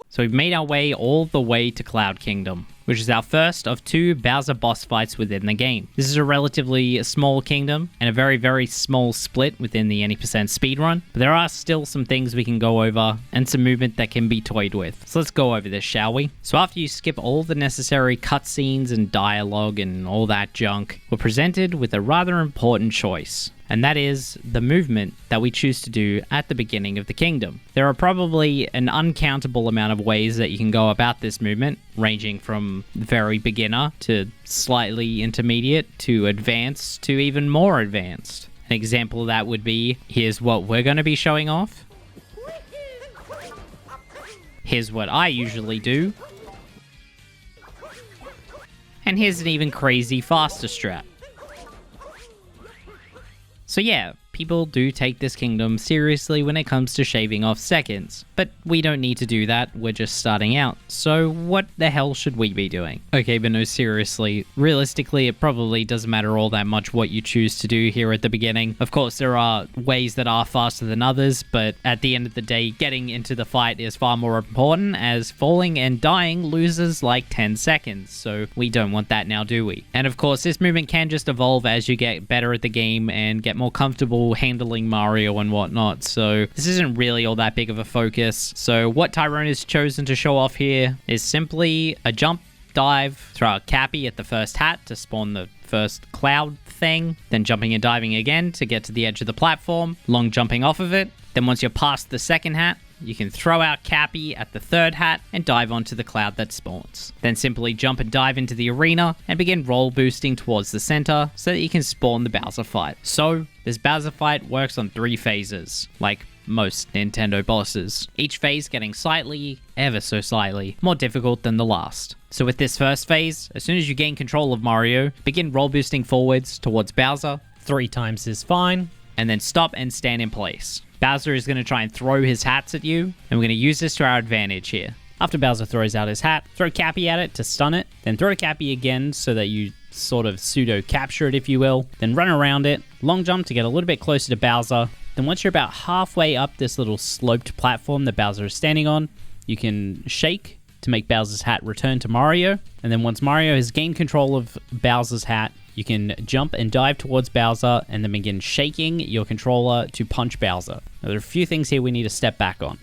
So we've made our way all the way to Cloud Kingdom, which is our first of 2 Bowser boss fights within the game. This is a relatively small kingdom and a very, very small split within the any% speedrun, but there are still some things we can go over and some movement that can be toyed with. So let's go over this, shall we? So after you skip all the necessary cutscenes and dialogue and all that junk, we're presented with a rather important choice. And that is the movement that we choose to do at the beginning of the kingdom. There are probably an uncountable amount of ways that you can go about this movement, ranging from very beginner to slightly intermediate to advanced to even more advanced. An example of that would be, here's what we're going to be showing off. Here's what I usually do. And here's an even crazy faster strat. So yeah, people do take this kingdom seriously when it comes to shaving off seconds, but we don't need to do that, we're just starting out, so what the hell should we be doing? Okay, but no, seriously, realistically it probably doesn't matter all that much what you choose to do here at the beginning. Of course, there are ways that are faster than others, but at the end of the day, getting into the fight is far more important, as falling and dying loses like 10 seconds, so we don't want that now, do we? And of course, this movement can just evolve as you get better at the game and get more comfortable handling Mario and whatnot, so this isn't really all that big of a focus. So what Tyron has chosen to show off here is simply a jump, dive, throw a Cappy at the first hat to spawn the first cloud thing, then jumping and diving again to get to the edge of the platform, long jumping off of it. Then once you're past the second hat, you can throw out Cappy at the third hat and dive onto the cloud that spawns. Then simply jump and dive into the arena and begin roll boosting towards the center so that you can spawn the Bowser fight. So this Bowser fight works on 3 phases, like most Nintendo bosses, each phase getting slightly, ever so slightly, more difficult than the last. So with this first phase, as soon as you gain control of Mario, begin roll boosting forwards towards Bowser. 3 times is fine. And then stop and stand in place. Bowser is going to try and throw his hats at you, and we're going to use this to our advantage here. After Bowser throws out his hat, throw Cappy at it to stun it, then throw Cappy again so that you sort of pseudo-capture it, if you will, then run around it, long jump to get a little bit closer to Bowser. Then once you're about halfway up this little sloped platform that Bowser is standing on, you can shake to make Bowser's hat return to Mario, and then once Mario has gained control of Bowser's hat, you can jump and dive towards Bowser and then begin shaking your controller to punch Bowser. Now, there are a few things here we need to step back on.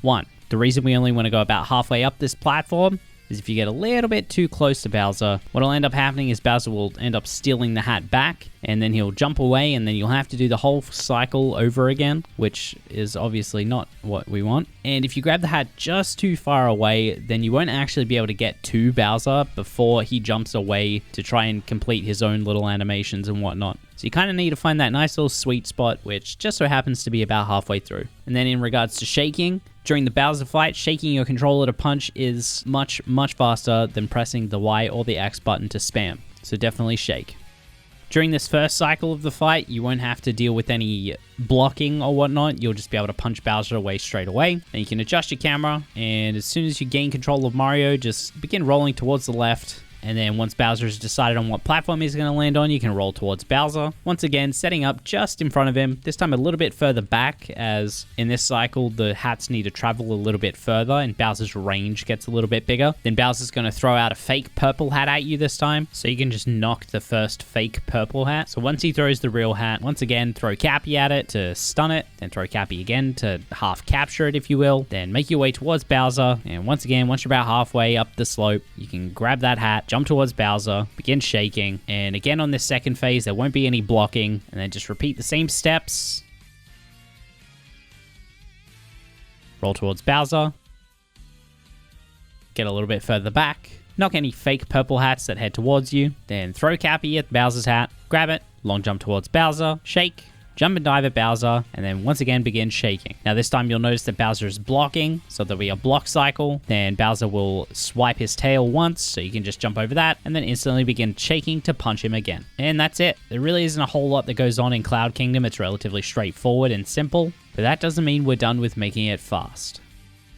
1, the reason we only want to go about halfway up this platform is if you get a little bit too close to Bowser, what'll end up happening is Bowser will end up stealing the hat back, and then he'll jump away, and then you'll have to do the whole cycle over again, which is obviously not what we want. And if you grab the hat just too far away, then you won't actually be able to get to Bowser before he jumps away to try and complete his own little animations and whatnot. So you kind of need to find that nice little sweet spot, which just so happens to be about halfway through. And then in regards to shaking, during the Bowser fight, shaking your controller to punch is much, much faster than pressing the Y or the X button to spam. So definitely shake. During this first cycle of the fight, you won't have to deal with any blocking or whatnot. You'll just be able to punch Bowser away straight away. Then you can adjust your camera, and as soon as you gain control of Mario, just begin rolling towards the left. And then once Bowser's decided on what platform he's going to land on, you can roll towards Bowser. Once again, setting up just in front of him, this time a little bit further back, as in this cycle, the hats need to travel a little bit further and Bowser's range gets a little bit bigger. Then Bowser's going to throw out a fake purple hat at you this time, so you can just knock the first fake purple hat. So once he throws the real hat, once again, throw Cappy at it to stun it, then throw Cappy again to half capture it, if you will. Then make your way towards Bowser, and once again, once you're about halfway up the slope, you can grab that hat, jump towards Bowser, begin shaking, and again on this second phase there won't be any blocking, and then just repeat the same steps. Roll towards Bowser, get a little bit further back, knock any fake purple hats that head towards you, then throw Cappy at Bowser's hat, grab it, long jump towards Bowser, shake, jump and dive at Bowser, and then once again begin shaking. Now this time you'll notice that Bowser is blocking, so there'll be a block cycle. Then Bowser will swipe his tail once, so you can just jump over that, and then instantly begin shaking to punch him again. And that's it. There really isn't a whole lot that goes on in Cloud Kingdom. It's relatively straightforward and simple, but that doesn't mean we're done with making it fast.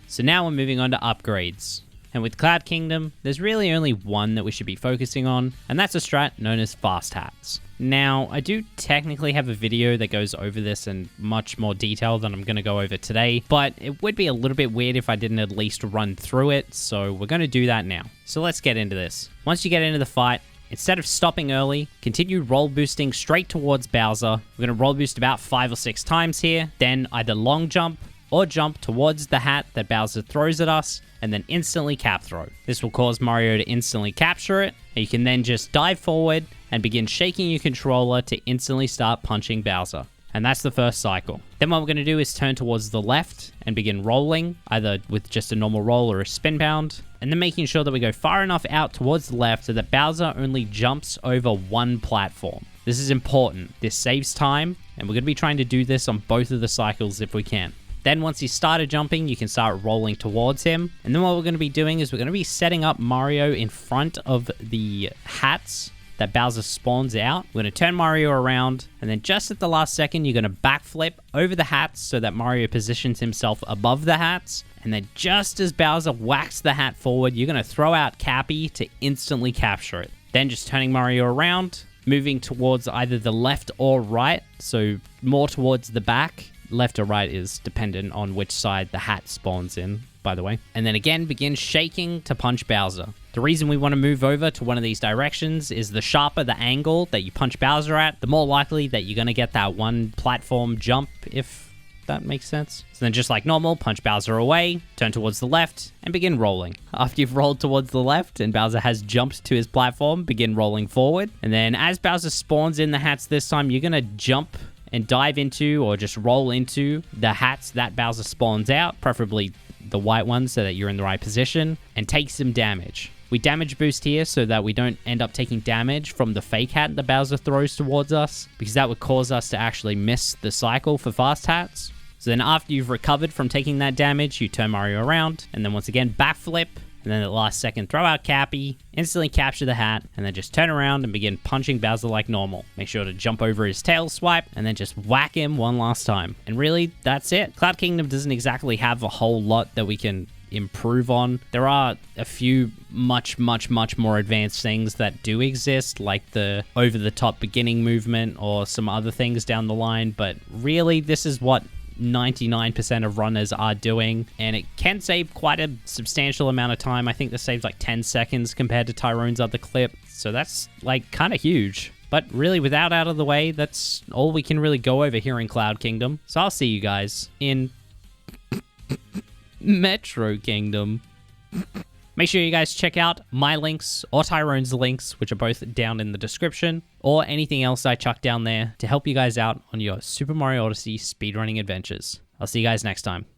So now we're moving on to upgrades. And with Cloud Kingdom, there's really only one that we should be focusing on, and that's a strat known as Fast Hats. Now, I do technically have a video that goes over this in much more detail than I'm going to go over today, but it would be a little bit weird if I didn't at least run through it, so we're going to do that now. So let's get into this. Once you get into the fight, instead of stopping early, continue roll boosting straight towards Bowser. We're going to roll boost about 5 or 6 times here, then either long jump or jump towards the hat that Bowser throws at us, and then instantly cap throw. This will cause Mario to instantly capture it, and you can then just dive forward and begin shaking your controller to instantly start punching Bowser. And that's the first cycle. Then what we're going to do is turn towards the left and begin rolling, either with just a normal roll or a spin bound, and then making sure that we go far enough out towards the left so that Bowser only jumps over one platform. This is important. This saves time, and we're going to be trying to do this on both of the cycles if we can. Then once he started jumping, you can start rolling towards him. And then what we're going to be doing is we're going to be setting up Mario in front of the hats that Bowser spawns out. We're going to turn Mario around, and then just at the last second, you're going to backflip over the hats so that Mario positions himself above the hats. And then just as Bowser whacks the hat forward, you're going to throw out Cappy to instantly capture it. Then just turning Mario around, moving towards either the left or right, so more towards the back. Left or right is dependent on which side the hat spawns in, by the way. And then again, begin shaking to punch Bowser. The reason we want to move over to one of these directions is the sharper the angle that you punch Bowser at, the more likely that you're going to get that one platform jump, if that makes sense. So then just like normal, punch Bowser away, turn towards the left, and begin rolling. After you've rolled towards the left and Bowser has jumped to his platform, begin rolling forward. And then as Bowser spawns in the hats this time, you're going to jump and dive into or just roll into the hats that Bowser spawns out, preferably the white ones so that you're in the right position, and take some damage. We damage boost here so that we don't end up taking damage from the fake hat that Bowser throws towards us, because that would cause us to actually miss the cycle for fast hats. So then after you've recovered from taking that damage, you turn Mario around, and then once again backflip, and then at the last second throw out Cappy, instantly capture the hat, and then just turn around and begin punching Bowser like normal. Make sure to jump over his tail swipe, and then just whack him one last time. And really, that's it. Cloud Kingdom doesn't exactly have a whole lot that we can improve on. There are a few much more advanced things that do exist, like the over-the-top beginning movement or some other things down the line, but really, this is what 99% of runners are doing, and it can save quite a substantial amount of time. I think this saves like 10 seconds compared to Tyron's other clip, so that's like kind of huge. But really, with that out of the way, that's all we can really go over here in Cloud Kingdom. So I'll see you guys in Metro Kingdom. Make sure you guys check out my links or Tyrone's links, which are both down in the description, or anything else I chuck down there to help you guys out on your Super Mario Odyssey speedrunning adventures. I'll see you guys next time.